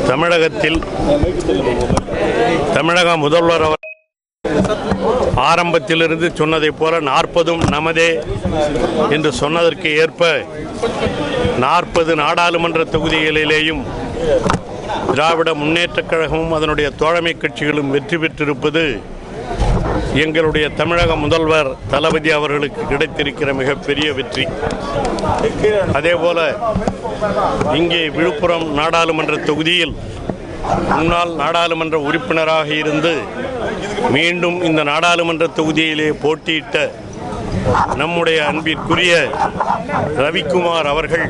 தமிழகத்தில் தமிழக முதல்வர் அவர் ஆரம்பத்திலிருந்து சொன்னதைப் போல 40ம் நமதே என்று சொன்னதற்கு ஏற்ப 40 நாடாளுமன்ற தொகுதிகளிலேயும் திராவிட முன்னேற்றக் கழகமும் அதனுடைய தோழமை கட்சிகளும் வெற்றி பெற்றிருப்பது எங்களுடைய தமிழக முதல்வர் தளபதி அவர்களுக்கு கிடைத்திருக்கிற மிகப்பெரிய வெற்றி. அதேபோல இங்கே விழுப்புரம் நாடாளுமன்ற தொகுதியில் முன்னாள் நாடாளுமன்ற உறுப்பினராக இருந்து மீண்டும் இந்த நாடாளுமன்ற தொகுதியிலே போட்டியிட்ட நம்முடைய அன்பிற்குரிய ரவிக்குமார் அவர்கள்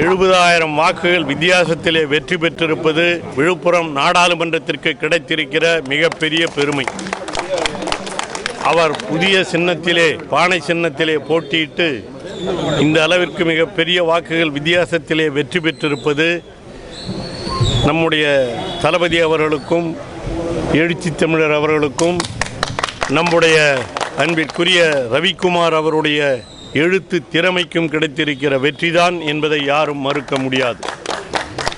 70,000 வாக்குகள் வித்தியாசத்திலே வெற்றி பெற்றிருப்பது விழுப்புரம் நாடாளுமன்றத்திற்கு கிடைத்திருக்கிற மிகப்பெரிய பெருமை. அவர் புதிய சின்னத்திலே, பானை சின்னத்திலே போட்டியிட்டு இந்த அளவிற்கு மிகப்பெரிய வாக்குகள் வித்தியாசத்திலே வெற்றி பெற்றிருப்பது நம்முடைய தளபதி அவர்களுக்கும் எழுச்சி தமிழர் அவர்களுக்கும் நம்முடைய அன்பிற்குரிய ரவிக்குமார் அவருடைய எழுத்து திறமைக்கும் கிடைத்திருக்கிற வெற்றிதான் என்பதை யாரும் மறுக்க முடியாது.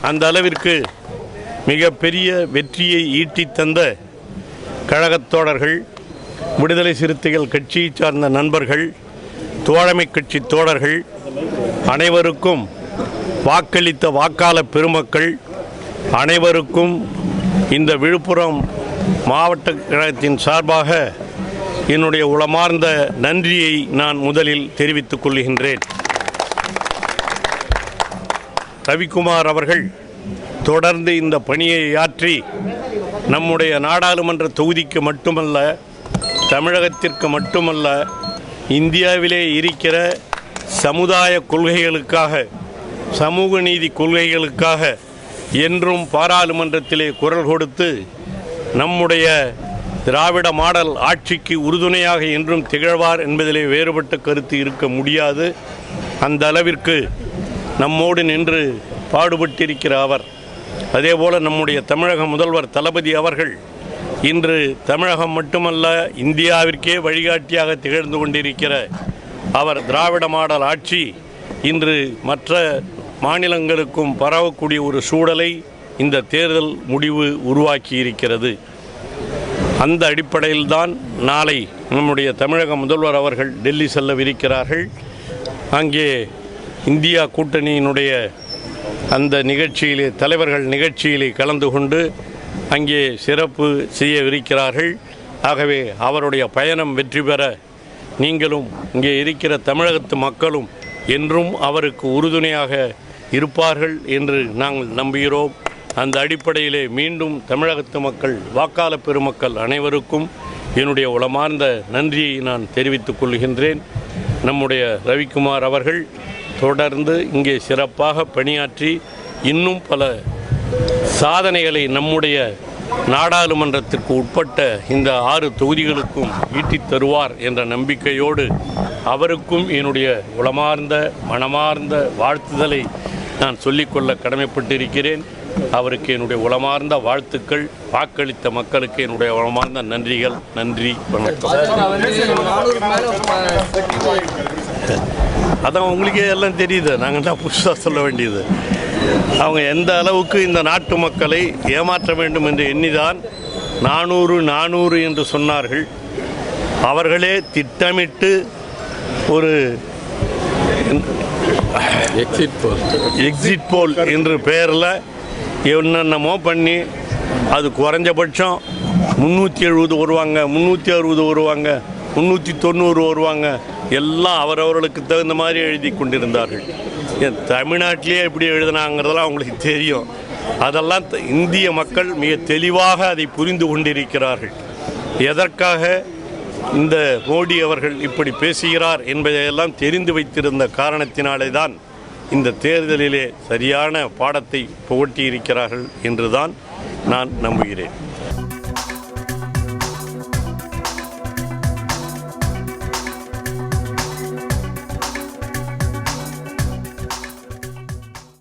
அந்த அளவிற்கு மிகப்பெரிய வெற்றியை ஈட்டி தந்த கழகத் தோழர்கள், விடுதலை சிறுத்தைகள் கட்சியை சார்ந்த நண்பர்கள், தோழமை கட்சி தோழர்கள் அனைவருக்கும், வாக்களித்த வாக்காளர் பெருமக்கள் அனைவருக்கும் இந்த விழுப்புரம் மாவட்ட கழகத்தின் சார்பாக என்னுடைய உளமார்ந்த நன்றியை நான் முதலில் தெரிவித்துக் கொள்கின்றேன். ரவிக்குமார் அவர்கள் தொடர்ந்து இந்த பணியை ஆற்றி நம்முடைய நாடாளுமன்ற தொகுதிக்கு மட்டுமல்ல, தமிழகத்திற்கு மட்டுமல்ல, இந்தியாவிலே இருக்கிற சமுதாய கொள்கைகளுக்காக, சமூக நீதி கொள்கைகளுக்காக என்றும் பாராளுமன்றத்திலே குரல் கொடுத்து நம்முடைய திராவிட மாடல் ஆட்சிக்கு உறுதுணையாக என்றும் திகழ்வார் என்பதிலே வேறுபட்ட கருத்து இருக்க முடியாது. அந்த அளவிற்கு நம்மோடு நின்று பாடுபட்டிருக்கிற அவர், அதேபோல நம்முடைய தமிழக முதல்வர் தளபதி அவர்கள் இன்று தமிழகம் மட்டுமல்ல இந்தியாவிற்கே வழிகாட்டியாக திகழ்ந்து கொண்டிருக்கிற அவர் திராவிட மாடல் ஆட்சி இன்று மற்ற மாநிலங்களுக்கும் பரவக்கூடிய ஒரு சூழலை இந்த தேர்தல் முடிவு உருவாக்கி இருக்கிறது. அந்த அடிப்படையில்தான் நாளை நம்முடைய தமிழக முதல்வர் அவர்கள் டெல்லி செல்லவிருக்கிறார்கள். அங்கே இந்தியா கூட்டணியினுடைய அந்த நிகழ்ச்சியிலே, தலைவர்கள் நிகழ்ச்சியிலே கலந்து கொண்டு அங்கே சிறப்பு செய்யவிருக்கிறார்கள். ஆகவே அவருடைய பயணம் வெற்றி பெற நீங்களும் இங்கே இருக்கிற தமிழகத்து மக்களும் என்றும் அவருக்கு உறுதுணையாக இருப்பார்கள் என்று நாங்கள் நம்புகிறோம். அந்த அடிப்படையிலே மீண்டும் தமிழகத்து மக்கள், வாக்காளர் பெருமக்கள் அனைவருக்கும் என்னுடைய உளமார்ந்த நன்றியை நான் தெரிவித்துக் கொள்கின்றேன். நம்முடைய ரவிக்குமார் அவர்கள் தொடர்ந்து இங்கே சிறப்பாக பணியாற்றி இன்னும் பல சாதனைகளை நம்முடைய நாடாளுமன்றத்திற்கு உட்பட்ட இந்த 6 தொகுதிகளுக்கும் ஈட்டித் தருவார் என்ற நம்பிக்கையோடு அவருக்கும் என்னுடைய உளமார்ந்த மனமார்ந்த வாழ்த்துதலை நான் சொல்லிக்கொள்ள கடமைப்பட்டிருக்கிறேன். அவருக்கு என்னுடைய உளமார்ந்த வாழ்த்துக்கள், வாக்களித்த மக்களுக்கு என்னுடைய உளமார்ந்த நன்றிகள். நன்றி, வணக்கம். அதான் உங்களுக்கே எல்லாம் தெரியுது, நாங்கள் தான் புதுசாக சொல்ல வேண்டியது. அவங்க எந்த அளவுக்கு இந்த நாட்டு மக்களை ஏமாற்ற வேண்டும் என்று எண்ணிதான் 400 என்று சொன்னார்கள். அவர்களே திட்டமிட்டு ஒரு எக்ஸிட் போல் என்ற பெயரில் என்னென்னமோ பண்ணி அது குறைஞ்சபட்சம் 370 வருவாங்க, 360 வருவாங்க, 390 வருவாங்க, எல்லாம் அவரவர்களுக்கு தகுந்த மாதிரி எழுதி கொண்டிருந்தார்கள். தமிழ்நாட்டிலே எப்படி எழுதினாங்கிறதெல்லாம் அவங்களுக்கு தெரியும். அதெல்லாம் இந்திய மக்கள் மிக தெளிவாக அதை புரிந்து கொண்டிருக்கிறார்கள். எதற்காக இந்த மோடி அவர்கள் இப்படி பேசுகிறார் என்பதையெல்லாம் தெரிந்து வைத்திருந்த காரணத்தினாலே தான் இந்த தேர்தலிலே சரியான பாடத்தை புகட்டியிருக்கிறார்கள் என்றுதான் நான் நம்புகிறேன்.